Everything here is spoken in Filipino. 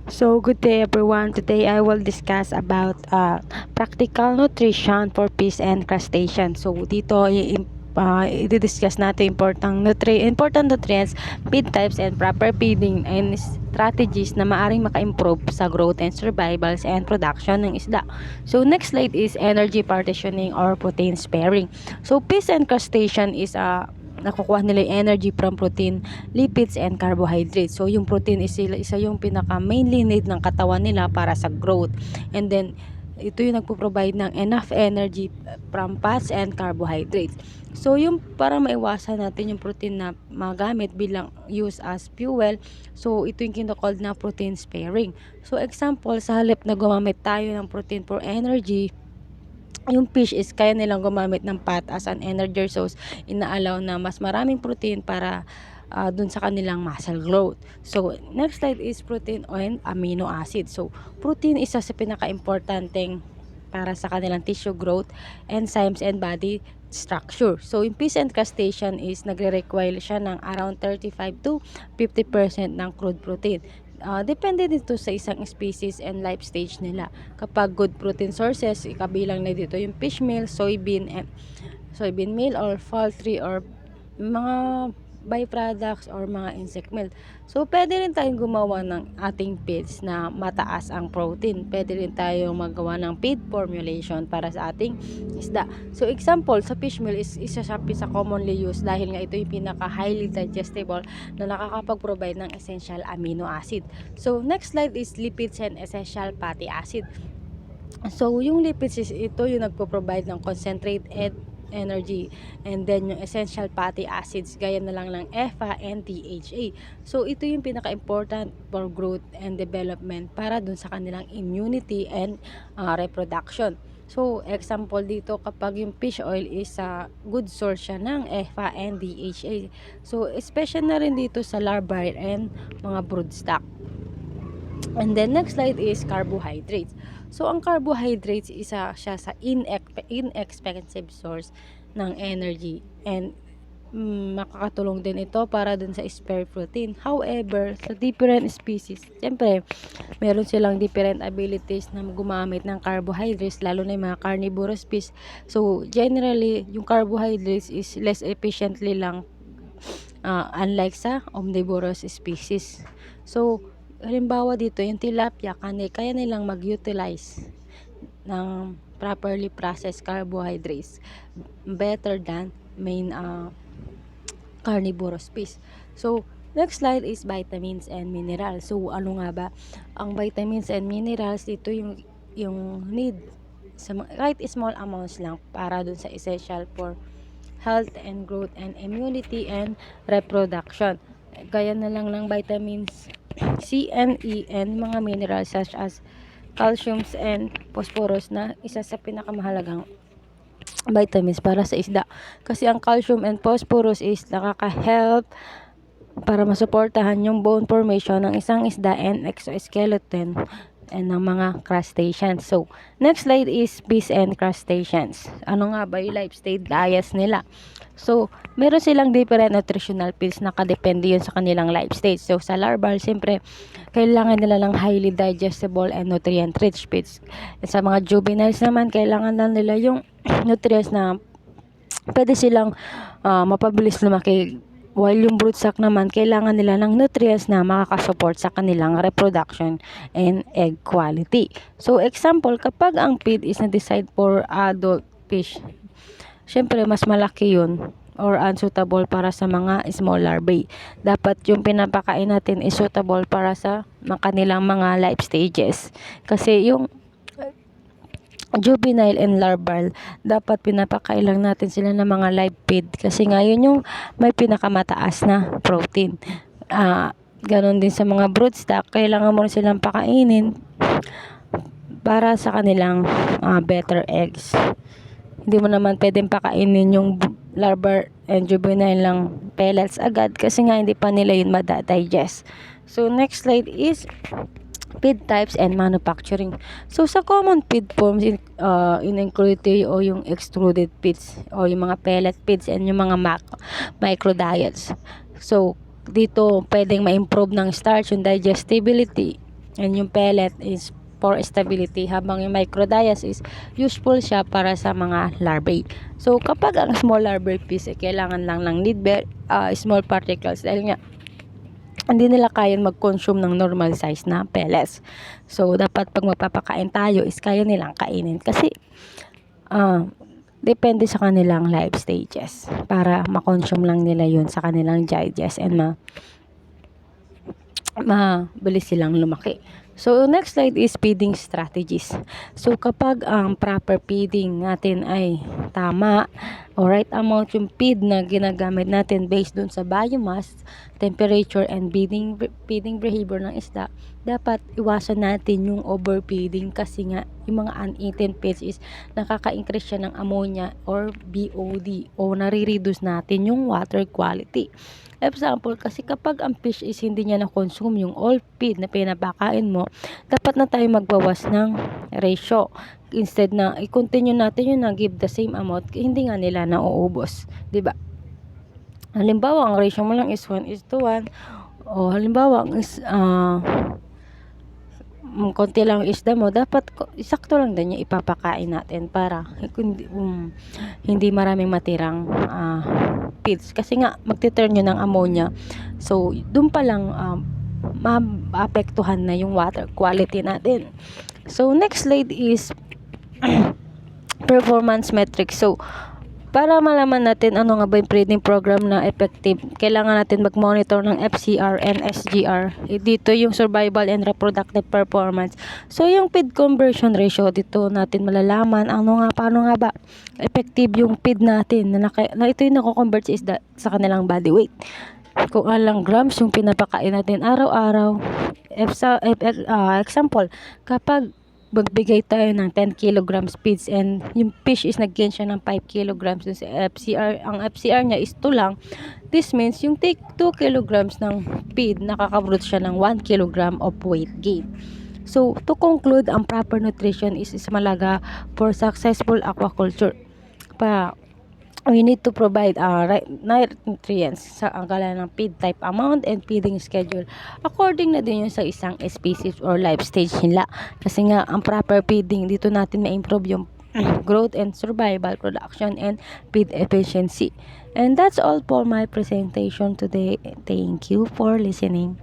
So, good day everyone. Today I will discuss about practical nutrition for fish and crustacean. So, dito i-discuss natin important nutrients, feed types, and proper feeding and strategies na maaring maka-improve sa growth and survivals and production ng isda. So, next slide is energy partitioning or protein sparing. So, fish and crustacean is nakukuha nila yung energy from protein, lipids, and carbohydrates. So, yung protein is isa yung pinaka mainly need ng katawan nila para sa growth. And then, ito yung nagpo-provide ng enough energy from fats and carbohydrates. So, yung para maiwasan natin yung protein na magamit bilang use as fuel, so ito yung kinocalled na protein sparing. So, example, sa halip na gumamit tayo ng protein for energy, yung fish is kaya nilang gumamit ng fat as an energy source, inaalaw na mas maraming protein para dun sa kanilang muscle growth. So, next slide is protein and amino acid. So, protein isa sa pinaka-importanteng para sa kanilang tissue growth, enzymes, and body structure. So, yung fish and crustacean is nagre-require siya ng around 35 to 50% ng crude protein. Depende dito sa isang species and life stage nila. Kapag good protein sources, ikabilang na dito yung fish meal, soybean meal, or poultry, or mga byproducts or mga insect meal. So, pwede rin tayong gumawa ng ating feeds na mataas ang protein. Pwede rin tayong magawa ng feed formulation para sa ating isda. So, example, sa fish meal is isa siya sa commonly used dahil nga ito yung pinaka highly digestible na nakakapag-provide ng essential amino acid. So, next slide is lipids and essential fatty acid. So, yung lipids is ito yung nagpo-provide ng concentrated energy, and then yung essential fatty acids gaya na lang ng EPA and DHA. So, ito yung pinaka-important for growth and development para dun sa kanilang immunity and reproduction. So, example dito, kapag yung fish oil is good source siya ng EPA and DHA. So, especially na rin dito sa larvae and mga broodstock. And then next slide is carbohydrates. So ang carbohydrates isa siya sa inexpensive source ng energy, and makakatulong din ito para dun sa spare protein. However, sa different species, siyempre meron silang different abilities na gumamit ng carbohydrates, lalo na yung mga carnivorous fish. So generally, yung carbohydrates is less efficiently lang, unlike sa omnivorous species. So halimbawa dito, yung tilapia, kaya nilang mag-utilize ng properly processed carbohydrates better than main carnivorous fish. So, next slide is vitamins and minerals. So, ano nga ba ang vitamins and minerals? Ito yung need sa kahit small amounts lang para dun sa essential for health and growth and immunity and reproduction. Gaya na lang ng vitamins C and E and mga minerals such as calcium and phosphorus na isa sa pinakamahalagang vitamins para sa isda. Kasi ang calcium and phosphorus is nakaka-help para masuportahan yung bone formation ng isang isda and exoskeleton and ng mga crustaceans. So, next slide is fish and crustaceans. Ano nga ba yung life stage diets nila? So, meron silang different nutritional feeds, nakadepende yun sa kanilang life stage. So, sa larval, siyempre, kailangan nila lang highly digestible and nutrient-rich feeds. At sa mga juveniles naman, kailangan lang nila yung nutrients na pwede silang mapabilis lumaki, while yung broodstock naman kailangan nila ng nutrients na makakasupport sa kanilang reproduction and egg quality. So example, kapag ang feed is na-decide for adult fish, syempre mas malaki yun or unsuitable para sa mga small larvae. Dapat yung pinapakain natin is suitable para sa kanilang mga life stages. Kasi yung juvenile and larval, dapat pinapakailang natin sila ng mga live feed kasi nga yun yung may pinakamataas na protein. Ganon din sa mga broodstock, kailangan mo rin silang pakainin para sa kanilang better eggs. Hindi mo naman pwedeng pakainin yung larval and juvenile lang pellets agad kasi nga hindi pa nila yun madadigest. So next slide is feed types and manufacturing. So sa common feed forms, in-include o yung extruded feeds o yung mga pellet feeds and yung mga micro diets. So dito pwedeng ma-improve ng starch yung digestibility And yung pellet is for stability, habang yung microdias is useful siya para sa mga larvae. So kapag ang small larvae piece ay kailangan lang ng small particles dahil nga hindi nila kayang mag-consume ng normal size na pellets. So dapat pag magpapakain tayo is kaya nilang kainin kasi depende sa kanilang life stages para ma-consume lang nila yun sa kanilang digest and mabilis silang lumaki. So, next slide is feeding strategies. So, kapag ang proper feeding natin ay tama o right amount yung feed na ginagamit natin based dun sa biomass, temperature, and feeding behavior ng isda, dapat iwasan natin yung overfeeding kasi nga yung mga uneaten fish is nakaka-increase siya ng ammonia or BOD o nare-reduce natin yung water quality. Example, kasi kapag ang fish is hindi niya na-consume yung all feed na pinapakain mo, dapat na tayo magbawas ng ratio. Instead na i-continue natin yun na give the same amount, hindi nga nila nauubos. Diba? Halimbawa, ang ratio mo lang is 1:1. O halimbawa, konti lang isda mo, dapat sakto lang din yung ipapakain natin para hindi maraming matirang feeds kasi nga magti-turn yun ng ammonia. So dun pa lang maapektuhan na yung water quality natin. So next slide is performance metrics. So para malaman natin ano nga ba yung breeding program na effective, kailangan natin mag-monitor ng FCR and SGR. Dito yung survival and reproductive performance. So yung feed conversion ratio, dito natin malalaman paano nga ba effective yung feed natin na ito yung nako-convert sa isda sa kanilang body weight. Kung alang grams yung pinapakain natin araw-araw. Example, kapag magbigay tayo ng 10 kilograms feeds and yung fish is nag-gain siya ng 5 kilograms sa FCR, ang FCR niya is 2 lang, this means yung take 2 kilograms ng feed, nakaka-produce siya ng 1 kilogram of weight gain. So, to conclude, ang proper nutrition is malaga for successful aquaculture. We need to provide right nutrients sa angkala ng feed type, amount, and feeding schedule according na din yun sa isang species or life stage nila. Kasi nga ang proper feeding, dito natin ma-improve yung growth and survival, production, and feed efficiency. And that's all for my presentation today. Thank you for listening.